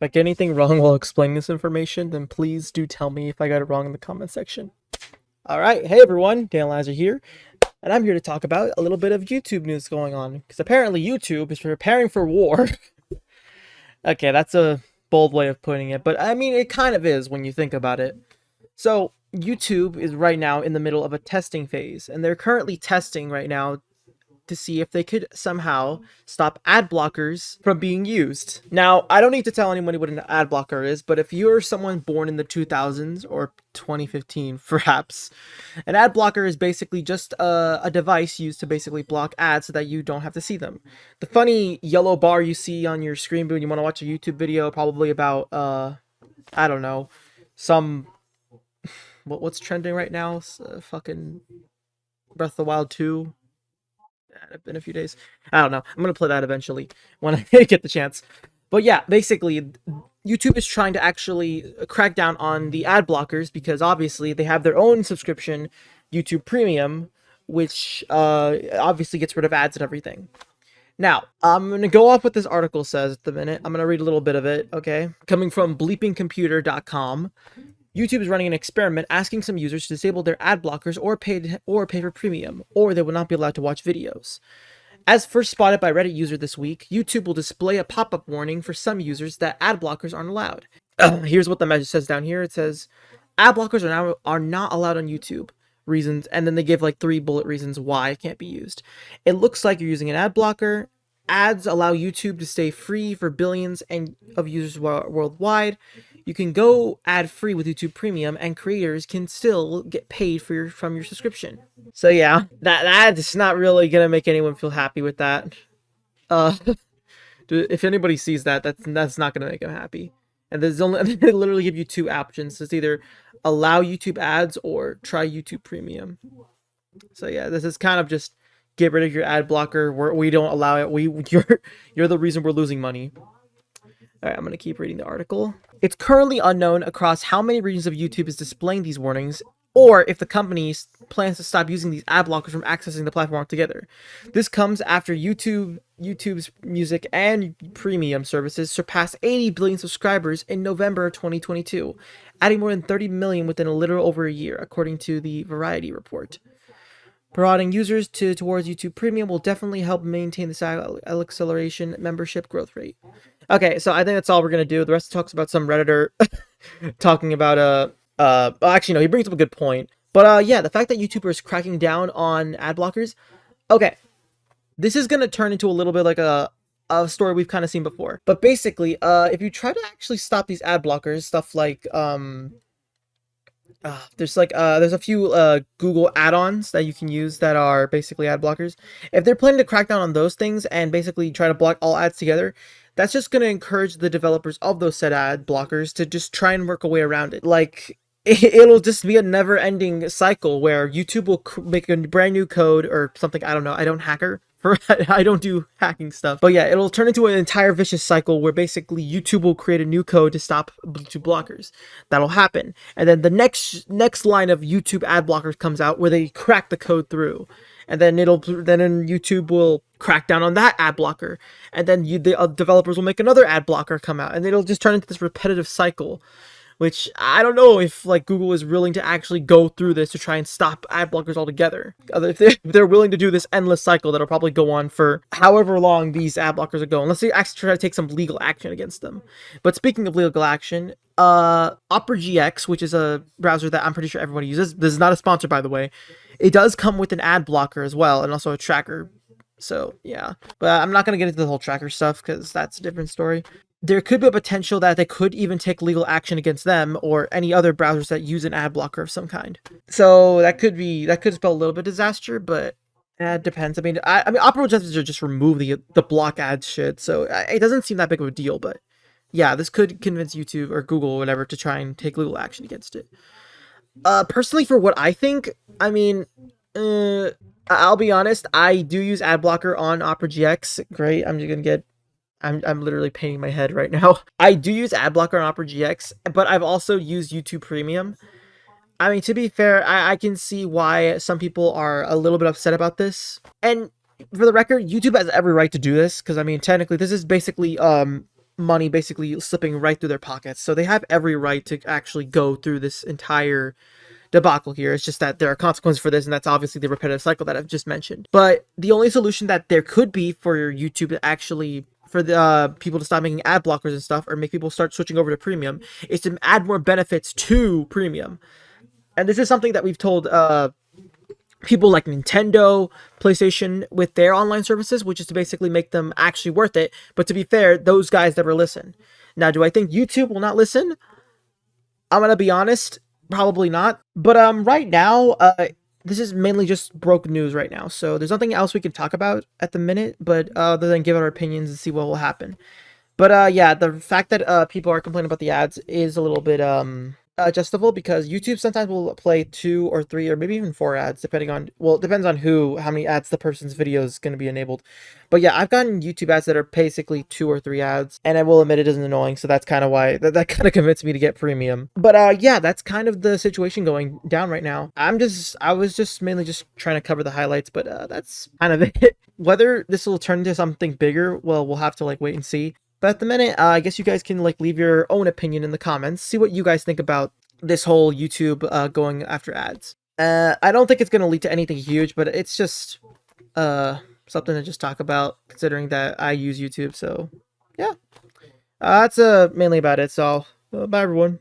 I get anything wrong while explaining this information, then please do tell me if I got it wrong in the comment section. Alright, hey everyone, DANIELIEZER here, and I'm here to talk about a little bit of YouTube news going on, because apparently YouTube is preparing for war. Okay, that's a bold way of putting it, but I mean, it kind of is when you think about it. So, YouTube is right now in the middle of a testing phase, and they're currently testing right now to see if they could somehow stop ad blockers from being used. Now, I don't need to tell anybody what an ad blocker is, but if you're someone born in the 2000s or 2015, perhaps, an ad blocker is basically just a device used to basically block ads so that you don't have to see them. The funny yellow bar you see on your screen when you want to watch a YouTube video, probably about, I don't know, some... What's trending right now? Fucking Breath of the Wild 2. In a few days. I don't know. I'm gonna play that eventually when I get the chance. But yeah, basically, YouTube is trying to actually crack down on the ad blockers because obviously they have their own subscription, YouTube Premium, which obviously gets rid of ads and everything. Now, I'm going to go off what this article says at the minute. I'm going to read a little bit of it, okay? Coming from bleepingcomputer.com. YouTube is running an experiment asking some users to disable their ad blockers or pay for premium, or they will not be allowed to watch videos. As first spotted by Reddit user this week, YouTube will display a pop-up warning for some users that ad blockers aren't allowed. Here's what the message says down here. It says, ad blockers are not allowed on YouTube. Reasons, and then they give like 3 bullet reasons why it can't be used. It looks like you're using an ad blocker. Ads allow YouTube to stay free for billions of users worldwide. You can go ad-free with YouTube Premium, and creators can still get paid from your subscription. So yeah, that's not really gonna make anyone feel happy with that. If anybody sees that, that's not gonna make them happy. And there's only they literally give you 2 options. It's either allow YouTube ads or try YouTube Premium. So yeah, this is kind of just get rid of your ad blocker. We don't allow it. You're the reason we're losing money. Alright, I'm going to keep reading the article. It's currently unknown across how many regions of YouTube is displaying these warnings, or if the company plans to stop using these ad blockers from accessing the platform altogether. This comes after YouTube's music and premium services surpassed 80 billion subscribers in November 2022, adding more than 30 million within a little over a year, according to the Variety report. Promoting users towards YouTube Premium will definitely help maintain this acceleration membership growth rate. Okay, so I think that's all we're gonna do. The rest talks about some Redditor talking about actually no, he brings up a good point. But yeah, the fact that YouTuber is cracking down on ad blockers. Okay, this is gonna turn into a little bit like a story we've kind of seen before. But basically, if you try to actually stop these ad blockers, stuff like there's a few Google add-ons that you can use that are basically ad blockers. If they're planning to crack down on those things and basically try to block all ads together, that's just going to encourage the developers of those said ad blockers to just try and work a way around it. Like, it'll just be a never-ending cycle where YouTube will make a brand new code or something. I don't know. I don't hacker. I don't do hacking stuff. But yeah, it'll turn into an entire vicious cycle where basically YouTube will create a new code to stop Bluetooth blockers. That'll happen. And then the next line of YouTube ad blockers comes out where they crack the code through. And then YouTube will crack down on that ad blocker. And then the developers will make another ad blocker come out. And it'll just turn into this repetitive cycle. Which, I don't know if, like, Google is willing to actually go through this to try and stop ad blockers altogether. If they're willing to do this endless cycle that'll probably go on for however long these ad blockers are going. Unless they actually try to take some legal action against them. But speaking of legal action, Opera GX, which is a browser that I'm pretty sure everybody uses. This is not a sponsor, by the way. It does come with an ad blocker as well, and also a tracker. So, yeah. But I'm not going to get into the whole tracker stuff, because that's a different story. There could be a potential that they could even take legal action against them or any other browsers that use an ad blocker of some kind. So that could spell a little bit of disaster, but it depends. I mean, Opera GX just remove the block ads shit, so it doesn't seem that big of a deal. But yeah, this could convince YouTube or Google or whatever to try and take legal action against it. Personally, for what I think, I mean, I'll be honest. I do use ad blocker on Opera GX. Great, I'm just gonna get. I'm literally painting my head right now. I do use ad blocker on Opera GX, but I've also used YouTube Premium. I mean, to be fair, I can see why some people are a little bit upset about this. And for the record, YouTube has every right to do this, because I mean, technically, this is basically money basically slipping right through their pockets. So they have every right to actually go through this entire debacle here. It's just that there are consequences for this, and that's obviously the repetitive cycle that I've just mentioned. But the only solution that there could be for YouTube to actually, for the people to stop making ad blockers and stuff, or make people start switching over to premium, is to add more benefits to premium. And this is something that we've told people like Nintendo, PlayStation with their online services, which is to basically make them actually worth it. But to be fair, those guys never listen. Now, do I think YouTube will not listen? I'm gonna be honest, probably not. But right now, this is mainly just broke news right now, so there's nothing else we can talk about at the minute, but other than give our opinions and see what will happen. But yeah, the fact that people are complaining about the ads is a little bit adjustable, because YouTube sometimes will play 2 or 3 or maybe even 4 ads, depending on, well, it depends on how many ads the person's video is going to be enabled. But yeah, I've gotten YouTube ads that are basically 2 or 3 ads, and I will admit it is annoying, so that's kind of why that kind of convinced me to get premium. But yeah, that's kind of the situation going down right now. I was just mainly just trying to cover the highlights, but that's kind of it. Whether this will turn into something bigger, well, we'll have to like wait and see. But at the minute, I guess you guys can like leave your own opinion in the comments. See what you guys think about this whole YouTube going after ads. I don't think it's going to lead to anything huge, but it's just something to just talk about, considering that I use YouTube. So yeah, that's mainly about it. So bye everyone.